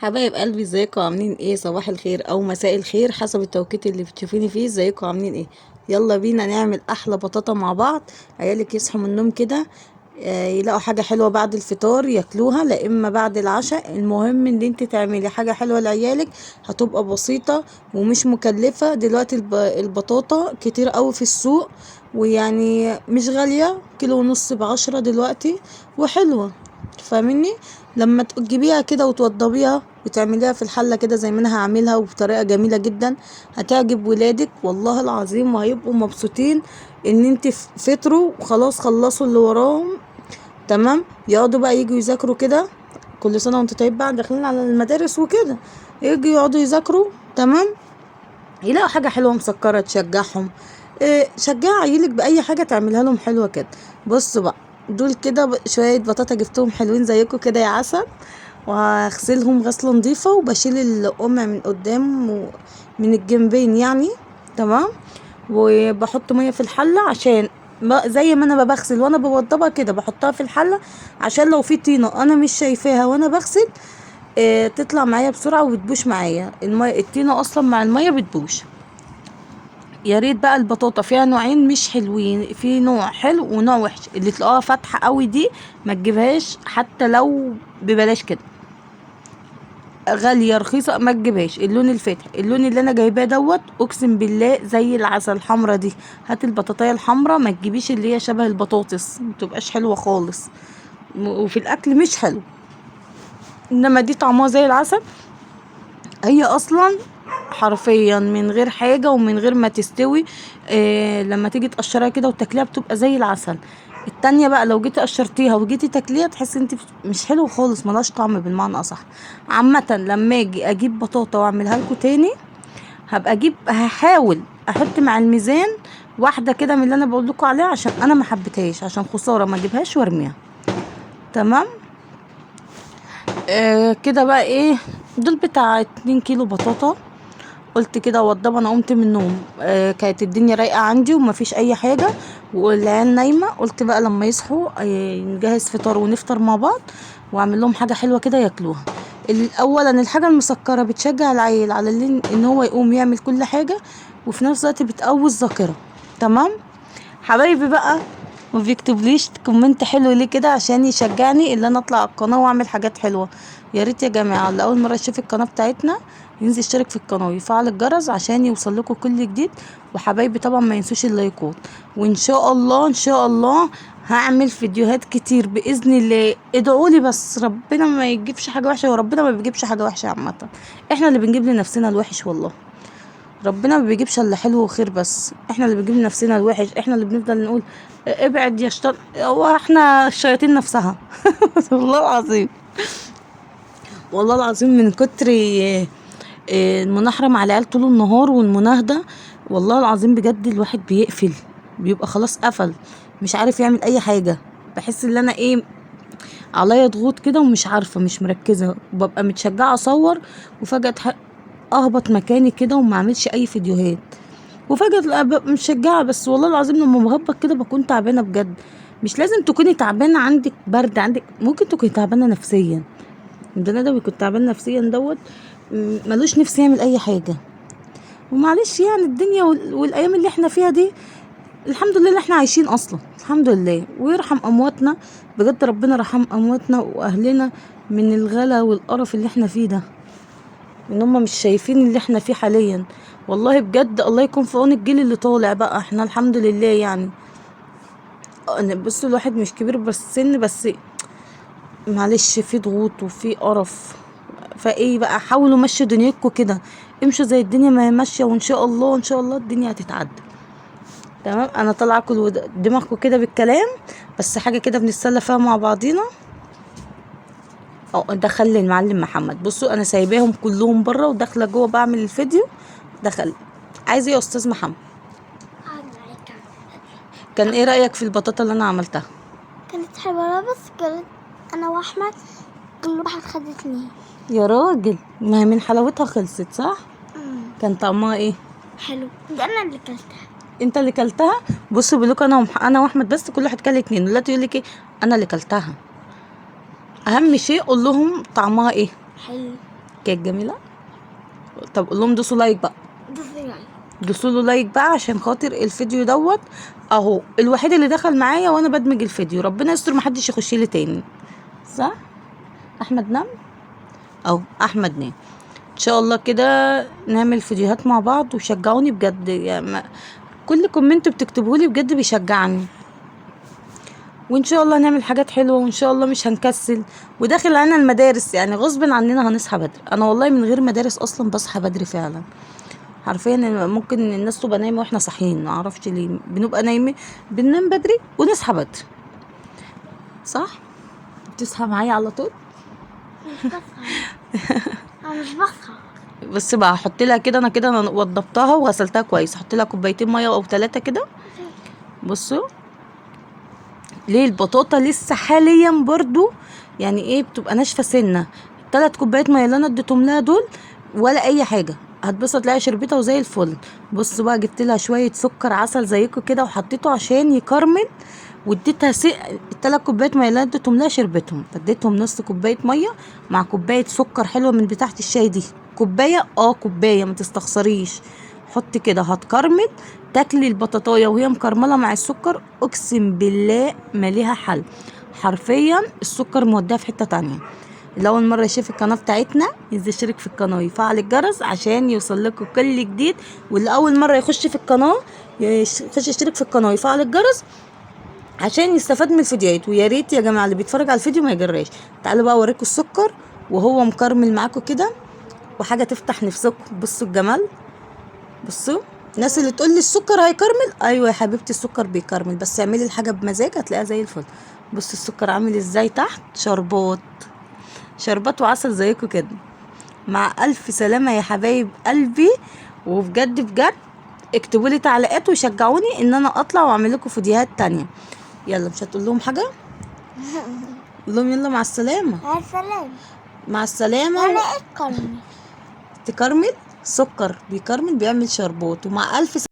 حبايب قلبي، ازيكم عاملين ايه؟ صباح الخير او مساء الخير حسب التوقيت اللي بتشوفيني فيه. ازيكم عاملين ايه؟ يلا بينا نعمل احلى بطاطا مع بعض. عيالك يصحوا من النوم كده، يلاقوا حاجة حلوة بعد الفطار ياكلوها، لا اما بعد العشاء. المهم ان انت تعملي حاجة حلوة لعيالك، هتبقى بسيطة ومش مكلفة. دلوقتي البطاطا كتير قوي في السوق، ويعني مش غالية، كيلو ونص ب10 دلوقتي، وحلوة. فاهمني؟ لما تجيبيها كده وتوضبيها وتعمليها في الحلة كده زي ما انا هعملها، وبطريقة جميلة جدا هتعجب ولادك والله العظيم، وهيبقوا مبسوطين ان انت فطروا وخلاص، خلصوا اللي وراهم. تمام، يقعدوا بقى يجوا يذاكروا كده. كل سنة وانتوا طيب بقى، داخلين على المدارس وكده، يجوا يقعدوا يذاكروا. تمام، يلاقوا حاجة حلوة مسكرة تشجعهم. شجع عيلك بأي حاجة تعملها لهم حلوة كده. بصوا بقى، دول كده شوية بطاطا جبتهم حلوين زيكم كده يا عسل، وهغسلهم غسلة نظيفة، وبشيل القمع من قدام ومن الجنبين يعني. تمام، وبحط مية في الحلة عشان زي ما انا بغسل وانا بوضبها كده بحطها في الحلة، عشان لو في طينة انا مش شايفاها وانا بغسل تطلع معايا بسرعة وبتبوش معايا. المية الطينة اصلا مع المية بتبوش. يا ريت بقى، البطاطا فيها نوعين مش حلوين، في نوع حلو ونوع وحش. اللي تلاقوها فاتحه قوي دي ما تجيبهاش، حتى لو ببلاش كده، غاليه رخيصه ما تجيبهاش. اللون الفاتح، اللون اللي انا جايباه دوت، اقسم بالله زي العسل. الحمرا دي، هات البطاطايه الحمرا، ما تجيبيش اللي هي شبه البطاطس، ما تبقاش حلوه خالص، وفي الاكل مش حلو. انما دي طعمها زي العسل، هي اصلا حرفيا من غير حاجة ومن غير ما تستوي. لما تيجي تقشرها كده وتاكليها بتبقى زي العسل. التانية بقى لو جيتي قشرتيها وجيتي تاكليها تحسي انت مش حلو خالص، ملاش طعم بالمعنى اصح. عامة لما اجي اجيب بطاطا واعملها لكم تاني، هبقى هحاول احط مع الميزان واحدة كده من اللي انا بقول لكم عليها، عشان انا ما حبيتهاش، عشان خسارة ما اجيبهاش وارميها. تمام. كده بقى ايه، دول بتاع 2 كيلو بطاطا. قلت كده اوضبها، انا قمت من النوم كانت الدنيا رايقه عندي ومفيش اي حاجه، والعيال نايمه. قلت بقى لما يصحوا نجهز فطار ونفطر مع بعض، واعمل لهم حاجه حلوه كده ياكلوها. اولا الحاجه المسكره بتشجع العيل على ان هو يقوم يعمل كل حاجه، وفي نفس الوقت بتقوي الذاكره. تمام حبايبي بقى، ما بيكتبليش كومنت حلو ليه كده عشان يشجعني ان انا اطلع على القناه واعمل حاجات حلوه. يا ريت يا جماعه، اللي اول مره يشوف القناه بتاعتنا ينزل يشترك في القناه ويفعل الجرس عشان يوصل لكم كل جديد. وحبايبي طبعا ما ينسوش اللايكات. وان شاء الله ان شاء الله هعمل فيديوهات كتير باذن الله. ادعوا لي بس، ربنا ما يجيبش حاجه وحشه، وربنا ما بيجيبش حاجه وحشه عامه. احنا اللي بنجيب لنفسنا الوحش والله. ربنا ما بيجيبش الا حلو وخير، بس احنا اللي بنجيب لنفسنا الوحش. احنا اللي بنفضل نقول ابعد يا شيطان، هو احنا الشياطين نفسها. والله العظيم، والله العظيم من كتر المناحرة مع العيال طول النهار والمناهدة، والله العظيم بجد الواحد بيقفل، بيبقى خلاص قفل، مش عارف يعمل اي حاجة. بحس ان انا ايه، عليا ضغوط كده ومش عارفة، مش مركزة، ببقى متشجعة اصور، وفجأة اهبط مكاني كده وما اعملش اي فيديوهات. وفجأة ببقى مشجعة، بس والله العظيم لما بهبط كده بكون تعبانة بجد. مش لازم تكوني تعبانة، عندك برد، عندك ممكن تكوني تعبانة نفسيا. البني ادم بيكون تعبان نفسيا دوت، ملوش نفس يعمل اي حاجة. ومعلش يعني الدنيا والايام اللي احنا فيها دي، الحمد لله اللي احنا عايشين اصلا، الحمد لله. ويرحم امواتنا، بجد ربنا رحم امواتنا واهلنا من الغلا والقرف اللي احنا فيه ده، ان هم مش شايفين اللي احنا فيه حاليا. والله بجد الله يكون في عون الجيل اللي طالع بقى. احنا الحمد لله يعني، بصوا الواحد مش كبير بس سن، بس معلش في ضغوط وفي قرف. فايه بقى، حاولوا مشوا دنيتكم كده، امشوا زي الدنيا ما هي ماشيه، وان شاء الله ان شاء الله الدنيا هتتعدل. تمام، انا طالعه اكل دماغكم كده بالكلام، بس حاجه كده بنتسلى فيها مع بعضينا. دخل لي المعلم محمد. بصوا انا سايباهم كلهم بره وداخله جوه بعمل الفيديو. دخل. عايز ايه يا استاذ محمد؟ كان ايه رايك في البطاطا اللي انا عملتها؟ كانت حلوة، بس كانت انا واحمد كل واحد خد 2. يا راجل، ما هي من حلاوتها خلصت صح. كان طعمها ايه؟ حلو، ده انا اللي كلتها. انت اللي كلتها؟ بصوا بيقولوا انا واحمد بس، كل واحد كل 2. دلوقتي يقول لك ايه، انا اللي كلتها. اهم شيء قول لهم طعمها ايه. حلو. كانت جميله. طب قول لهم دوسوا لايك بقى، دوسوا له لايك بقى عشان خاطر الفيديو دوت اهو الوحيد اللي دخل معايا وانا بدمج الفيديو، ربنا يستر محدش يخش لي تاني. صح احمد نام، او احمد نام. ان شاء الله كده نعمل فيديوهات مع بعض وشجعوني بجد، يعني كل كومنت بتكتبوه لي بجد بيشجعني، وان شاء الله نعمل حاجات حلوه، وان شاء الله مش هنكسل. وداخل علينا المدارس يعني غصب عننا هنصحى بدري، انا والله من غير مدارس اصلا بصحى بدري فعلا حرفيا. ممكن الناس تبقى نايمه واحنا صاحيين، ما اعرفش ليه بنبقى نايمين، بننام بدري ونصحى بدري. صح بتصحى معايا على طول. مش بصحى. انا مش بصحى. بس بقى احط لها كده، انا وضبطها وغسلتها كويس، احط لها كوبايتين ميه او 3 كده. بصوا ليه البطاطا لسه حاليا برضو يعني ايه بتبقى ناشفه سنه. 3 كوبايات ميه اللي انا اديتهم لها دول ولا اي حاجه، هتبص تلاقي شربتها وزي الفل. بص بقى جبت لها شويه سكر عسل زيكم كده وحطيته عشان يكرمل، واديتها 3 كوبايات ميه اللي اديتهم لها شربتهم، فاديتهم نص كوبايه ميه مع كوبايه سكر حلوه من بتاعه الشاي دي، كوبايه كوبايه ما تستخسريش. حط كده هتكرمل، تاكلي البطاطايه وهي مكرمله مع السكر، اقسم بالله ما ليها حل. حرفيا السكر موديها في حته تانية. اللي اول مره يشوف القناه بتاعتنا ينزل يشترك في القناه ويفعل الجرس عشان يوصل لكم كل جديد، واللي اول مره يخش في القناه يخش يشترك في القناه ويفعل الجرس عشان يستفاد من الفيديوهات. ويا ريت يا جماعه اللي بيتفرج على الفيديو ما يجراش. تعالوا بقى اوريكم السكر وهو مكرمل معاكم كده، وحاجه تفتح نفسكم. بصوا الجمال، بصوا. الناس اللي تقول لي السكر هيكرمل، ايوه يا حبيبتي السكر بيكرمل، بس اعملي الحاجه بمزاج هتلاقيها زي الفل. بصوا السكر عامل ازاي تحت، شربات وعسل زيكم كده. مع الف سلامه يا حبايب قلبي. وبجد بجد اكتبوا لي تعليقات وشجعوني ان انا اطلع واعمل لكم فيديوهات تانية. يلا مش هتقول لهم حاجه؟ قول لهم يلا مع السلامه. مع السلامة. مع السلامه. انا اتكلم. تكرمل، سكر بيكرمل بيعمل شربات، ومع الف